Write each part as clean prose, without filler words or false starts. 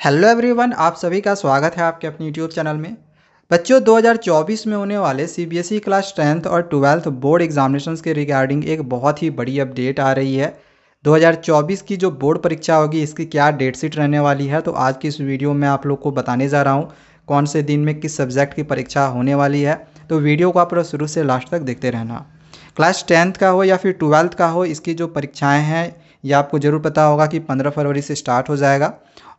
Hello everyone, आप सभी का स्वागत है आपके अपने यूट्यूब चैनल में। बच्चों, 2024 में होने वाले सीबीएसई क्लास 10th और 12th बोर्ड एग्जामिनेशंस के रिगार्डिंग एक बहुत ही बड़ी अपडेट आ रही है। 2024 की जो बोर्ड परीक्षा होगी इसकी क्या डेट शीट रहने वाली है, तो आज की इस वीडियो में आप लोग को बताने जा रहा हूँ कौन से दिन में किस सब्जेक्ट की परीक्षा होने वाली है। तो वीडियो को आप लोग शुरू से लास्ट तक देखते रहना। क्लास 10th का हो या फिर 12th का हो, इसकी जो परीक्षाएँ हैं ये आपको ज़रूर पता होगा कि 15 फरवरी से स्टार्ट हो जाएगा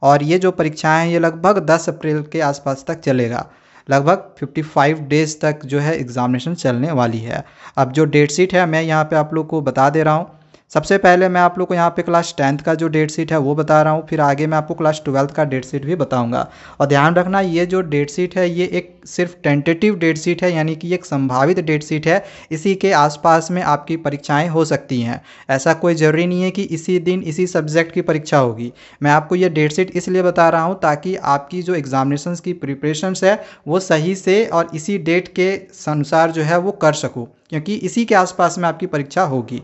और ये जो परीक्षाएं हैं ये लगभग 10 अप्रैल के आसपास तक चलेगा। लगभग 55 डेज़ तक जो है एग्ज़ामिनेशन चलने वाली है। अब जो डेट शीट है मैं यहाँ पे आप लोग को बता दे रहा हूँ। सबसे पहले मैं आप लोग को यहाँ पे क्लास 10th का जो डेट शीट है वो बता रहा हूँ, फिर आगे मैं आपको क्लास 12th का डेट शीट भी बताऊँगा। और ध्यान रखना, ये जो डेट शीट है ये एक सिर्फ टेंटेटिव डेट शीट है, यानी कि एक संभावित डेट शीट है। इसी के आसपास में आपकी परीक्षाएं हो सकती हैं। ऐसा कोई ज़रूरी नहीं है कि इसी दिन इसी सब्जेक्ट की परीक्षा होगी। मैं आपको ये डेट शीट इसलिए बता रहा हूँ ताकि आपकी जो एग्जामिनेशंस की प्रिपरेशंस है वो सही से और इसी डेट के अनुसार जो है वो कर सकूँ, क्योंकि इसी के आसपास में आपकी परीक्षा होगी।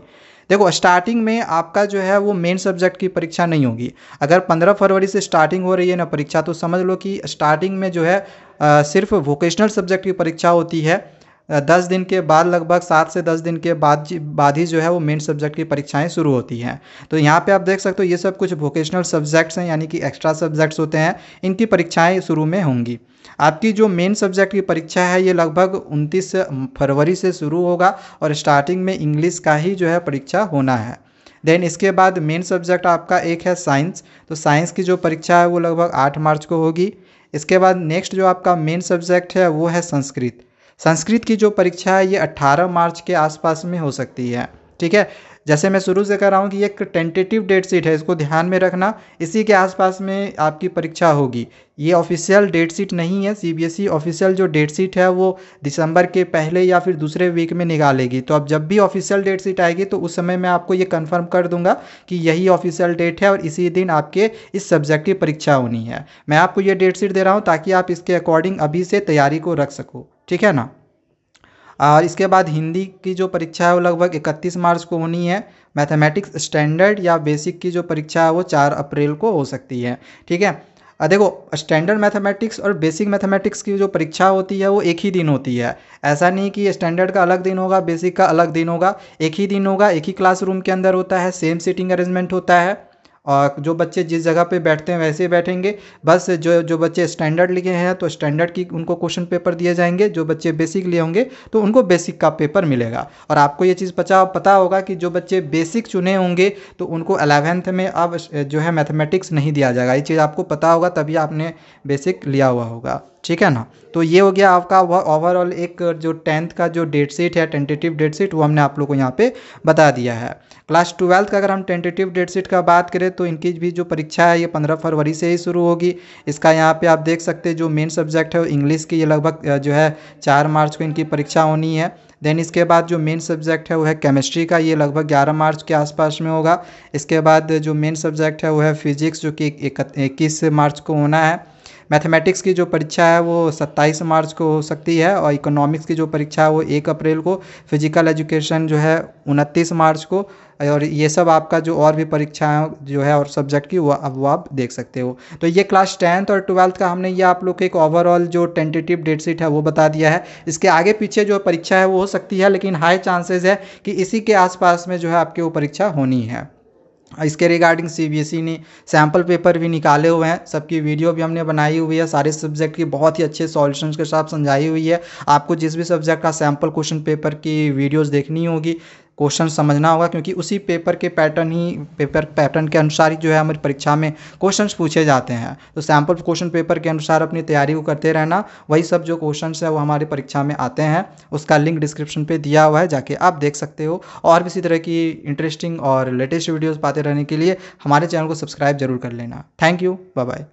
देखो, स्टार्टिंग में आपका जो है वो मेन सब्जेक्ट की परीक्षा नहीं होगी। अगर 15 फरवरी से स्टार्टिंग हो रही है ना परीक्षा, तो समझ लो कि स्टार्टिंग में जो है सिर्फ वोकेशनल सब्जेक्ट की परीक्षा होती है। 10 दिन के बाद, लगभग 7 से 10 दिन के बाद ही जो है वो मेन सब्जेक्ट की परीक्षाएं शुरू होती हैं। तो यहाँ पे आप देख सकते हो ये सब कुछ वोकेशनल सब्जेक्ट्स हैं, यानी कि एक्स्ट्रा सब्जेक्ट्स होते हैं। इनकी परीक्षाएं शुरू में होंगी। आपकी जो मेन सब्जेक्ट की परीक्षा है ये लगभग 29 फरवरी से शुरू होगा और स्टार्टिंग में इंग्लिश का ही जो है परीक्षा होना है। देन इसके बाद मेन सब्जेक्ट आपका एक है साइंस। तो साइंस की जो परीक्षा है वो लगभग 8 मार्च को होगी। इसके बाद नेक्स्ट जो आपका मेन सब्जेक्ट है वो है संस्कृत। संस्कृत की जो परीक्षा है ये 18 मार्च के आसपास में हो सकती है। ठीक है, जैसे मैं शुरू से कह रहा हूँ कि ये एक टेंटेटिव डेट शीट है, इसको ध्यान में रखना। इसी के आसपास में आपकी परीक्षा होगी। ये ऑफिशियल डेट शीट नहीं है। सीबीएसई ऑफिशियल जो डेट शीट है वो दिसंबर के पहले या फिर दूसरे वीक में निकालेगी। तो अब जब भी ऑफिशियल डेट शीट आएगी तो उस समय मैं आपको ये कंफर्म कर दूंगा कि यही ऑफिशियल डेट है और इसी दिन आपके इस सब्जेक्ट की परीक्षा होनी है। मैं आपको ये डेट शीट दे रहा हूँ ताकि आप इसके अकॉर्डिंग अभी से तैयारी को रख सको। ठीक है ना। और इसके बाद हिंदी की जो परीक्षा है वो लगभग 31 मार्च को होनी है। मैथमेटिक्स स्टैंडर्ड या बेसिक की जो परीक्षा है वो 4 अप्रैल को हो सकती है। ठीक है। देखो, स्टैंडर्ड मैथमेटिक्स और बेसिक मैथमेटिक्स की जो परीक्षा होती है वो एक ही दिन होती है। ऐसा नहीं कि स्टैंडर्ड का अलग दिन होगा, बेसिक का अलग दिन होगा। एक ही दिन होगा, एक ही क्लासरूम के अंदर होता है, सेम सीटिंग अरेंजमेंट होता है और जो बच्चे जिस जगह पे बैठते हैं वैसे ही बैठेंगे। बस जो जो बच्चे स्टैंडर्ड लिए हैं तो स्टैंडर्ड की उनको क्वेश्चन पेपर दिए जाएंगे, जो बच्चे बेसिक लिए होंगे तो उनको बेसिक का पेपर मिलेगा। और आपको ये चीज़ पता होगा कि जो बच्चे बेसिक चुने होंगे तो उनको 11th में अब जो है मैथमेटिक्स नहीं दिया जाएगा। ये चीज़ आपको पता होगा, तभी आपने बेसिक लिया हुआ होगा। ठीक है ना। तो ये हो गया आपका ओवरऑल एक जो 10th का जो डेट शीट है, टेंटेटिव डेट शीट, वो हमने आप लोग को यहाँ पे बता दिया है। क्लास 12th का अगर हम टेंटेटिव डेट शीट का बात करें तो इनकी भी जो परीक्षा है ये 15 फरवरी से ही शुरू होगी। इसका यहाँ पे आप देख सकते हैं जो मेन सब्जेक्ट है वो इंग्लिश की, ये लगभग जो है 4 मार्च को इनकी परीक्षा होनी है। देन इसके बाद जो मेन सब्जेक्ट है वो है केमिस्ट्री का, ये लगभग 11 मार्च के आसपास में होगा। इसके बाद जो मेन सब्जेक्ट है वो है फिजिक्स, जो कि 21 मार्च को होना है। मैथमेटिक्स की जो परीक्षा है वो 27 मार्च को हो सकती है और इकोनॉमिक्स की जो परीक्षा है वो 1 अप्रैल को। फिजिकल एजुकेशन जो है 29 मार्च को। और ये सब आपका जो और भी परीक्षाएं जो है और सब्जेक्ट की वो आप देख सकते हो। तो ये क्लास 10th और 12th का हमने ये आप लोग को एक ओवरऑल जो टेंटेटिव डेट शीट है वो बता दिया है। इसके आगे पीछे जो परीक्षा है वो हो सकती है, लेकिन हाई चांसेस है कि इसी के आसपास में जो है आपकी वो परीक्षा होनी है। इसके रिगार्डिंग सीबीएसई ने सैम्पल पेपर भी निकाले हुए हैं, सबकी वीडियो भी हमने बनाई हुई है, सारे सब्जेक्ट की बहुत ही अच्छे सॉल्यूशंस के साथ समझाई हुई है। आपको जिस भी सब्जेक्ट का सैम्पल क्वेश्चन पेपर की वीडियोस देखनी होगी, क्वेश्चन समझना होगा, क्योंकि उसी पेपर पैटर्न के अनुसार ही जो है हमारी परीक्षा में क्वेश्चंस पूछे जाते हैं। तो सैम्पल क्वेश्चन पेपर के अनुसार अपनी तैयारी को करते रहना। वही सब जो क्वेश्चंस है वो हमारी परीक्षा में आते हैं, उसका लिंक डिस्क्रिप्शन पे दिया हुआ है, जाके आप देख सकते हो। और भी इसी तरह की इंटरेस्टिंग और लेटेस्ट वीडियोज़ पाते रहने के लिए हमारे चैनल को सब्सक्राइब जरूर कर लेना। Thank you, bye bye.